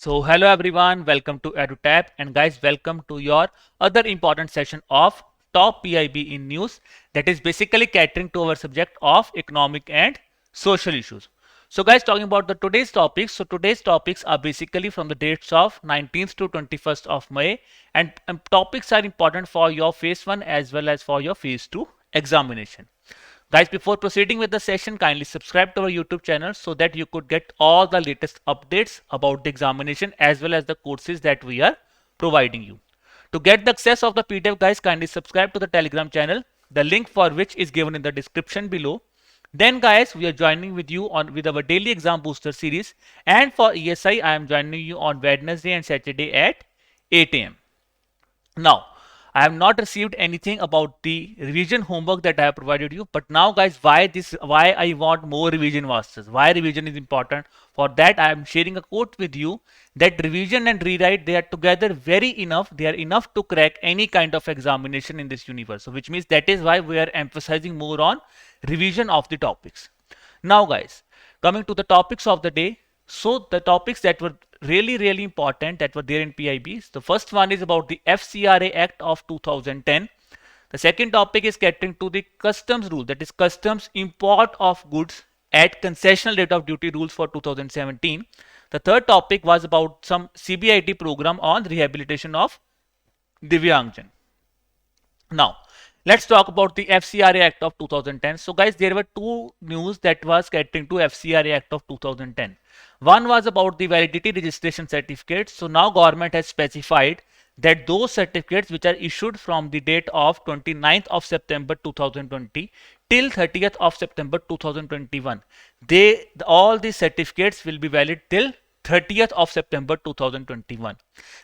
So hello everyone, welcome to EduTap, and guys, welcome to your other important session of top PIB in news, that is basically catering to our subject of economic and social issues. So guys, talking about the today's topics. So today's topics are basically from the dates of 19th to 21st of May, and topics are important for your phase 1 as well as for your phase 2 examination. Guys, before proceeding with the session, kindly subscribe to our YouTube channel so that you could get all the latest updates about the examination as well as the courses that we are providing you. To get the access of the PDF, guys, kindly subscribe to the Telegram channel, the link for which is given in the description below. Then guys, we are joining with you on with our daily exam booster series, and for ESI I am joining you on Wednesday and Saturday at 8 a.m. Now, I have not received anything about the revision homework that I have provided you. But now, guys, why I want more revision masters? Why revision is important? For that, I am sharing a quote with you that revision and rewrite, they are together very enough. They are enough to crack any kind of examination in this universe. So, which means that is why we are emphasizing more on revision of the topics. Now, guys, coming to the topics of the day. So the topics that were really important that were there in PIBs. The first one is about the FCRA Act of 2010. The second topic is catering to the customs rule, that is customs import of goods at concessional rate of duty rules for 2017. The third topic was about some CBIT program on rehabilitation of Divyangjan. Now, let's talk about the FCRA Act of 2010. So guys, there were two news that was catering to FCRA Act of 2010. One was about the validity registration certificates. So now government has specified that those certificates which are issued from the date of 29th of September 2020 till 30th of September 2021, all the certificates will be valid till 30th of September 2021.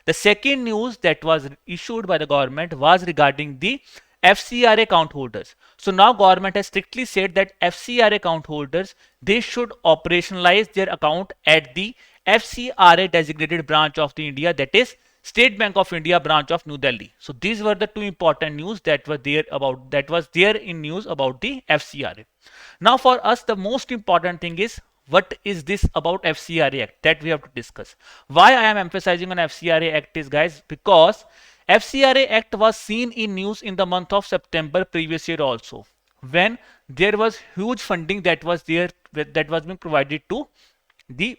The second news that was issued by the government was regarding the FCRA account holders. So now government has strictly said that FCRA account holders, they should operationalize their account at the FCRA designated branch of the India, that is State Bank of India branch of New Delhi. So these were the two important news that were there about that was there in news about the FCRA. Now for us, the most important thing is, what is this about FCRA Act that we have to discuss. Why I am emphasizing on FCRA Act is, guys, because FCRA Act was seen in news in the month of September previous year also, when there was huge funding that was there, that was being provided to the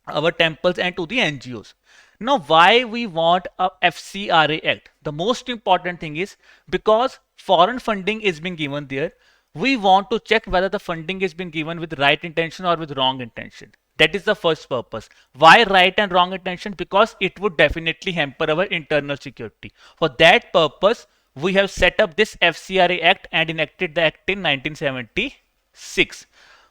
our temples and to the NGOs. Now, why we want a FCRA Act? The most important thing is because foreign funding is being given there. We want to check whether the funding is being given with right intention or with wrong intention. That is the first purpose. Why right and wrong intention? Because it would definitely hamper our internal security. For that purpose, we have set up this FCRA Act and enacted the Act in 1976.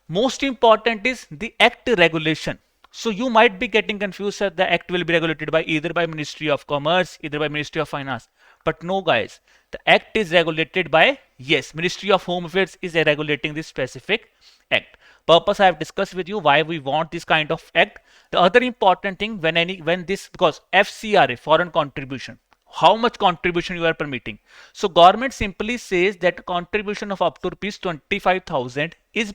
Most important is the Act regulation. So you might be getting confused that the Act will be regulated by either by Ministry of Commerce, either by Ministry of Finance. But no, guys, the Act is regulated by, yes, Ministry of Home Affairs is regulating this specific Act. Purpose I have discussed with you why we want this kind of Act. The other important thing, when this, because FCRA, foreign contribution, how much contribution you are permitting. So government simply says that contribution of up to rupees 25,000 is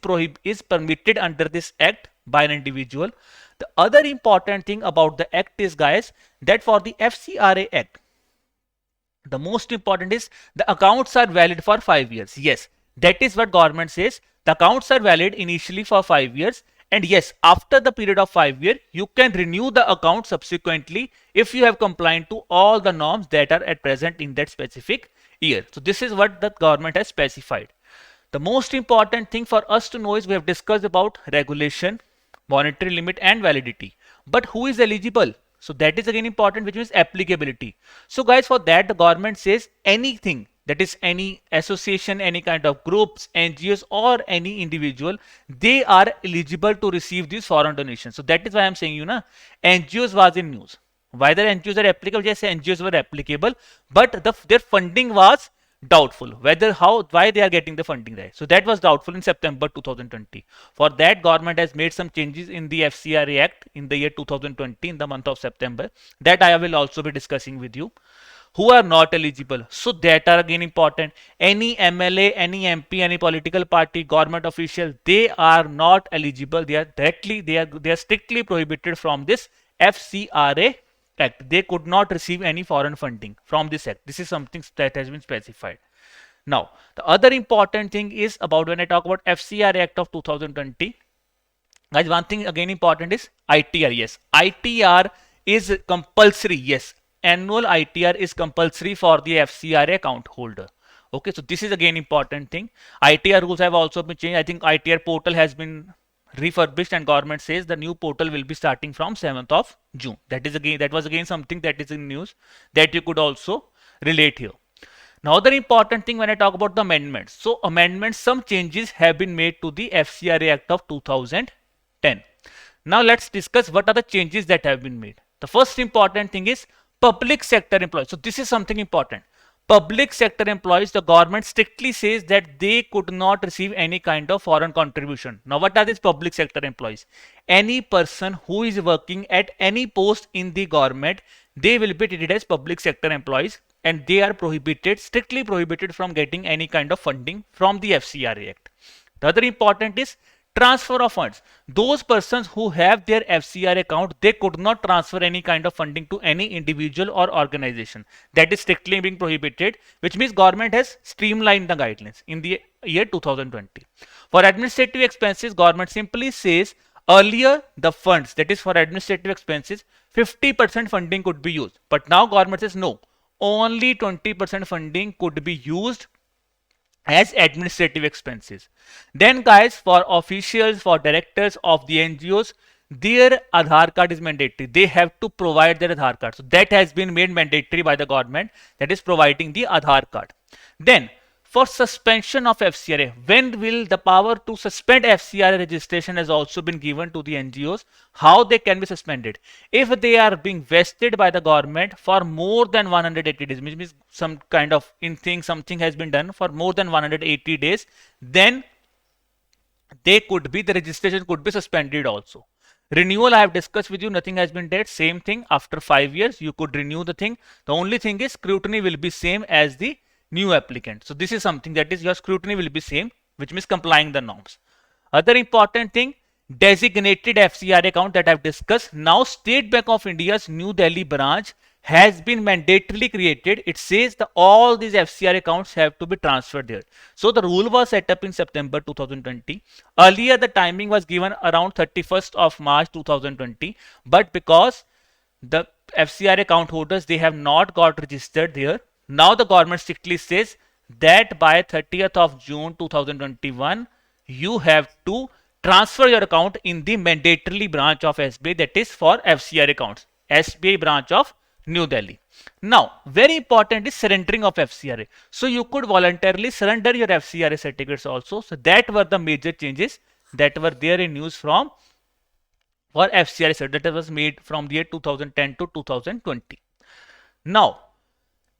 permitted under this Act by an individual. The other important thing about the Act is, guys, that for the FCRA Act, the most important is the accounts are valid for 5 years. Yes, that is what government says. The accounts are valid initially for 5 years, and yes, after the period of 5 years, you can renew the account subsequently if you have complied to all the norms that are at present in that specific year. So this is what the government has specified. The most important thing for us to know is, we have discussed about regulation, monetary limit and validity. But who is eligible? So that is again important, which means applicability. So guys, for that the government says anything, that is any association, any kind of groups, NGOs or any individual, they are eligible to receive these foreign donations. So that is why I am saying you na, NGOs was in news. Whether NGOs are applicable, yes, NGOs were applicable, but their funding was doubtful, why they are getting the funding there. So that was doubtful in September 2020. For that, government has made some changes in the FCRA Act in the year 2020 in the month of September, that I will also be discussing with you. Who are not eligible? So that are again important. Any MLA, any MP, any political party, government official, they are not eligible. They are strictly prohibited from this FCRA Act. They could not receive any foreign funding from this act. This is something that has been specified. Now, the other important thing is about when I talk about FCRA Act of 2020. Guys, one thing again important is ITR. Yes, ITR is compulsory. Yes, annual ITR is compulsory for the FCRA account holder. Okay, so this is again important thing. ITR rules have also been changed. I think ITR portal has been refurbished and government says the new portal will be starting from 7th of June. That was again something that is in news that you could also relate here. Now, other important thing when I talk about the amendments. So amendments, some changes have been made to the FCRA Act of 2010. Now let's discuss what are the changes that have been made. The first important thing is public sector employees. So this is something important. Public sector employees, the government strictly says that they could not receive any kind of foreign contribution. Now what are these public sector employees? Any person who is working at any post in the government, they will be treated as public sector employees and they are prohibited, strictly prohibited from getting any kind of funding from the FCRA Act. The other important is transfer of funds. Those persons who have their FCRA account, they could not transfer any kind of funding to any individual or organization. That is strictly being prohibited, which means government has streamlined the guidelines in the year 2020. For administrative expenses, government simply says earlier the funds, that is for administrative expenses, 50% funding could be used. But now government says no, only 20% funding could be used as administrative expenses. Then guys, for officials, for directors of the NGOs, their Aadhaar card is mandatory. They have to provide their Aadhaar card. So that has been made mandatory by the government, that is providing the Aadhaar card. Then for suspension of FCRA, when will the power to suspend FCRA registration has also been given to the NGOs? How they can be suspended? If they are being vested by the government for more than 180 days, which means some kind of something has been done for more than 180 days, then the registration could be suspended also. Renewal, I have discussed with you, nothing has been done. Same thing, after 5 years, you could renew the thing. The only thing is scrutiny will be same as the new applicant. So this is something that is your scrutiny will be same, which means complying the norms. Other important thing, designated FCRA account that I've discussed. Now State Bank of India's New Delhi branch has been mandatorily created. It says that all these FCRA accounts have to be transferred there. So the rule was set up in September 2020. Earlier the timing was given around 31st of March 2020, but because the FCRA account holders, they have not got registered there, now the government strictly says that by 30th of June 2021, you have to transfer your account in the mandatorily branch of SBI, that is for FCRA accounts, SBI branch of New Delhi. Now, very important is surrendering of FCRA. So you could voluntarily surrender your FCRA certificates also. So that were the major changes that were there in news from for FCRA certificate that was made from the year 2010 to 2020. Now,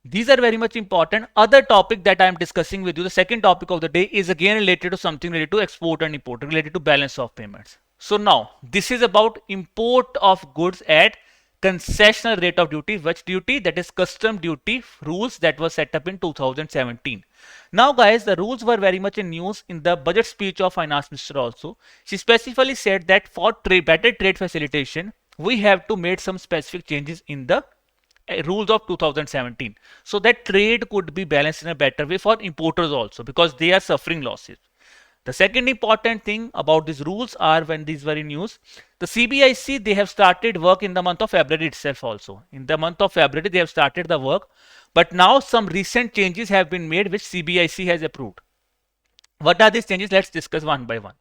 these are very much important. Other topic that I am discussing with you, the second topic of the day, is again related to something related to export and import, related to balance of payments. So now, this is about import of goods at concessional rate of duty. Which duty? That is custom duty rules that was set up in 2017. Now guys, the rules were very much in news in the budget speech of Finance Minister also. She specifically said that for better trade facilitation, we have to make some specific changes in the rules of 2017, so that trade could be balanced in a better way for importers also, because they are suffering losses. The second important thing about these rules are, when these were in news, the CBIC, they have started work in the month of February itself also. In the month of February, they have started the work, but now some recent changes have been made which CBIC has approved. What are these changes? Let's discuss one by one.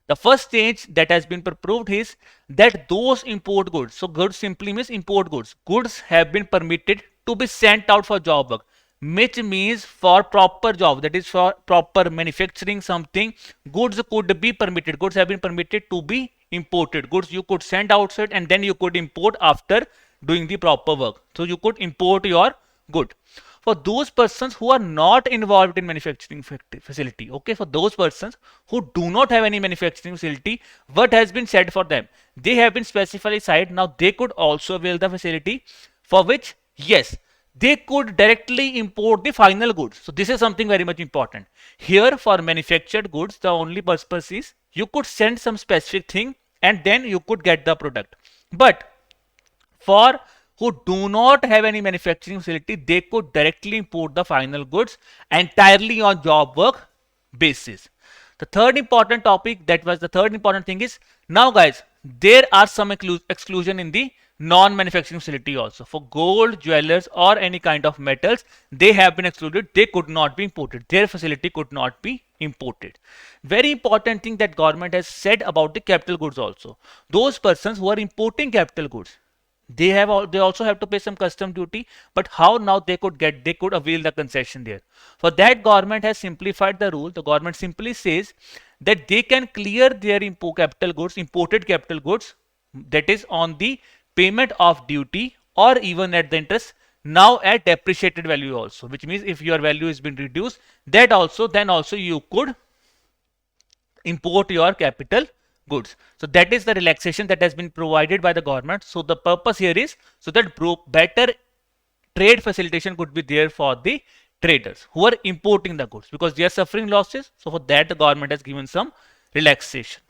The first change that has been approved is that those import goods, so goods simply means import goods, goods have been permitted to be sent out for job work, which means for proper job, that is for proper manufacturing something, goods could be permitted, goods have been permitted to be imported, goods you could send outside and then you could import after doing the proper work. So you could import your good. For those persons who are not involved in manufacturing facility, okay, for those persons who do not have any manufacturing facility, what has been said for them? They have been specifically said now they could also avail the facility, for which, yes, they could directly import the final goods. So this is something very much important. Here for manufactured goods, the only purpose is you could send some specific thing and then you could get the product. But For who do not have any manufacturing facility, they could directly import the final goods entirely on job work basis. The third important topic, that was the third important thing, is now guys, there are some exclusion in the non-manufacturing facility also. For gold, jewelers or any kind of metals, they have been excluded. They could not be imported. Their facility could not be imported. Very important thing that government has said about the capital goods also. Those persons who are importing capital goods, they also have to pay some custom duty, but how now they could avail the concession there. For that, government has simplified the rule. The government simply says that they can clear their imported capital goods, that is on the payment of duty or even at the interest, now at depreciated value also, which means if your value has been reduced, then also you could import your capital goods. So that is the relaxation that has been provided by the government. So the purpose here is so that better trade facilitation could be there for the traders who are importing the goods, because they are suffering losses. So for that, the government has given some relaxation.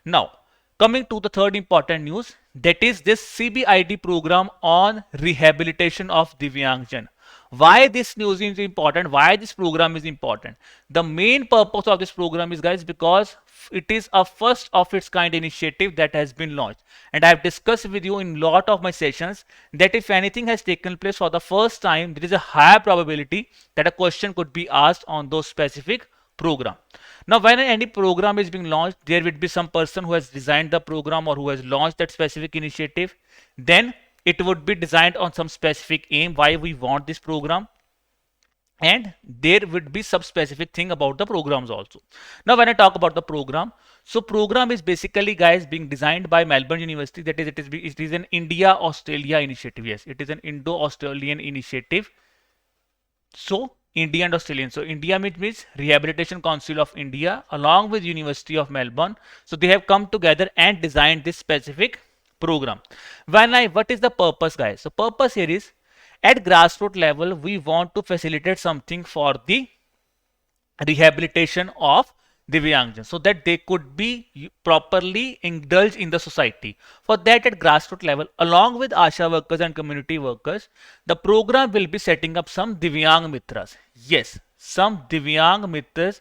Now coming to the third important news, that is this CBID program on rehabilitation of Divyangjan. Why this news is important, why this program is important? The main purpose of this program is, guys, because it is a first of its kind initiative that has been launched, and I have discussed with you in lot of my sessions that if anything has taken place for the first time, there is a high probability that a question could be asked on those specific program. Now when any program is being launched, there would be some person who has designed the program or who has launched that specific initiative. Then it would be designed on some specific aim, why we want this program, and there would be some specific thing about the programs also. Now when I talk about the program, so program is basically, guys, being designed by Melbourne University. That is, it is an India-Australia initiative. Yes, it is an Indo-Australian initiative. So India and Australian. So India means Rehabilitation Council of India along with University of Melbourne. So they have come together and designed this specific program. What is the purpose, guys? So purpose here is, at grassroots level, we want to facilitate something for the rehabilitation of Divyangjan so that they could be properly indulged in the society. For that, at grassroots level, along with ASHA workers and community workers, the program will be setting up some Divyang Mitras. Yes, some Divyang Mitras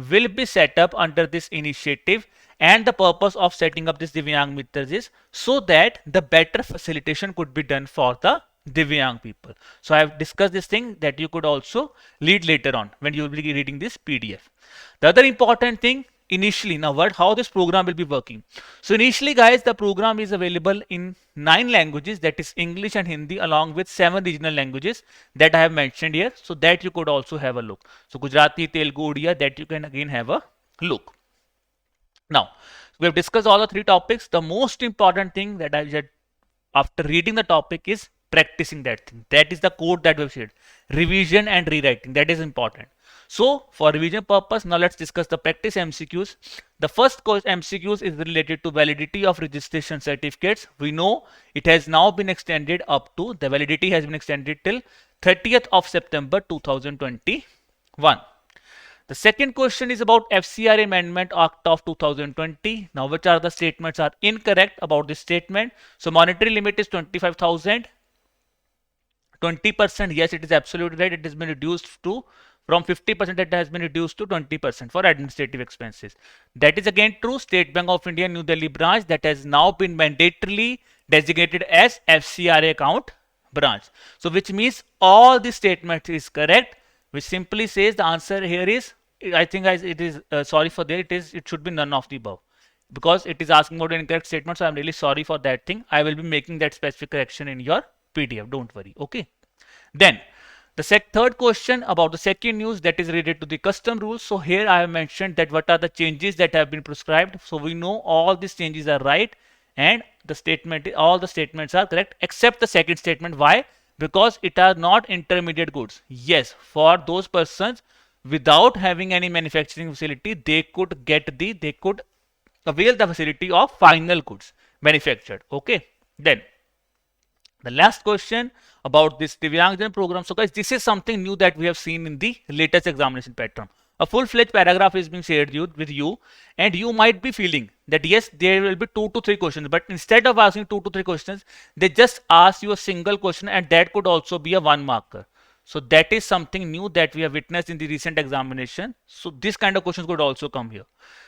will be set up under this initiative, and the purpose of setting up this Divyang Mitras is so that the better facilitation could be done for the Divyang people. So I have discussed this thing that you could also read later on when you will be reading this PDF. The other important thing, initially, now how this program will be working. So initially, guys, the program is available in 9 languages, that is English and Hindi, along with 7 regional languages that I have mentioned here, so that you could also have a look. So Gujarati, Telugu, Odia, that you can again have a look. Now we have discussed all the 3 topics. The most important thing that I said after reading the topic is practicing that thing. That is the code that we've said. Revision and rewriting, that is important. So for revision purpose, now let's discuss the practice MCQs. The first course MCQs is related to validity of registration certificates. We know it has now been extended up to, the validity has been extended till 30th of September 2021. The second question is about FCRA Amendment Act of 2020. Now which are the statements are incorrect about this statement? So monetary limit is 25,000. 20%, yes, it is absolutely right. It has been reduced to, from 50%, it has been reduced to 20% for administrative expenses. That is again true. State Bank of India New Delhi branch, that has now been mandatorily designated as FCRA account branch. So which means all the statement is correct, which simply says the answer here is, I think it is, sorry for that, it should be none of the above, because it is asking about an incorrect statement. So I'm really sorry for that thing. I will be making that specific correction in your PDF, don't worry. Okay, then the third question about the second news, that is related to the custom rules. So here I have mentioned that what are the changes that have been prescribed. So we know all these changes are right, and all the statements are correct except the second statement. Why? Because it are not intermediate goods. Yes, for those persons without having any manufacturing facility, they could avail the facility of final goods manufactured. Okay, then the last question about this Divyangjan program. So guys, this is something new that we have seen in the latest examination pattern. a full-fledged paragraph is being shared with you, and you might be feeling that yes, there will be 2 to 3 questions, but instead of asking 2 to 3 questions, they just ask you a single question, and that could also be a 1 marker. So that is something new that we have witnessed in the recent examination. So this kind of questions could also come here.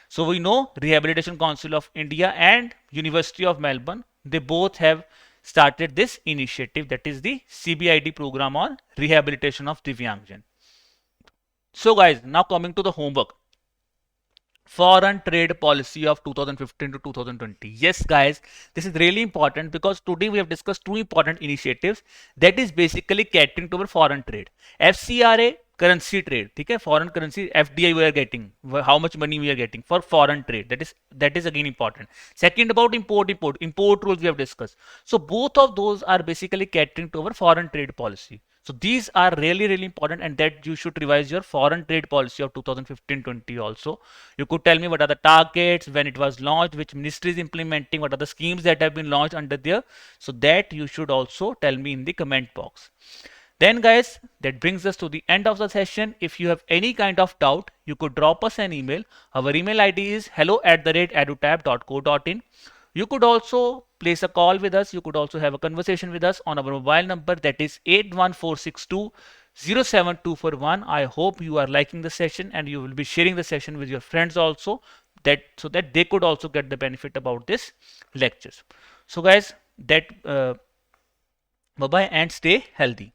So we know Rehabilitation Council of India and University of Melbourne, they both have started this initiative, that is the CBID program on rehabilitation of Divyangjan. So guys, now coming to the homework. Foreign trade policy of 2015 to 2020. Yes guys, this is really important because today we have discussed two important initiatives that is basically catering to our foreign trade. FCRA, currency trade, okay? Foreign currency, FDI we are getting, how much money we are getting for foreign trade, that is again important. Second, about import rules we have discussed. So both of those are basically catering to our foreign trade policy. So these are really important, and that you should revise your foreign trade policy of 2015-20 also. You could tell me what are the targets, when it was launched, which ministry is implementing, what are the schemes that have been launched under there. So that you should also tell me in the comment box. Then guys, that brings us to the end of the session. If you have any kind of doubt, you could drop us an email. Our email ID is hello@edutab.co.in. You could also place a call with us. You could also have a conversation with us on our mobile number, that is 81462 07241. I hope you are liking the session and you will be sharing the session with your friends also, so that they could also get the benefit about this lectures. So guys, bye bye and stay healthy.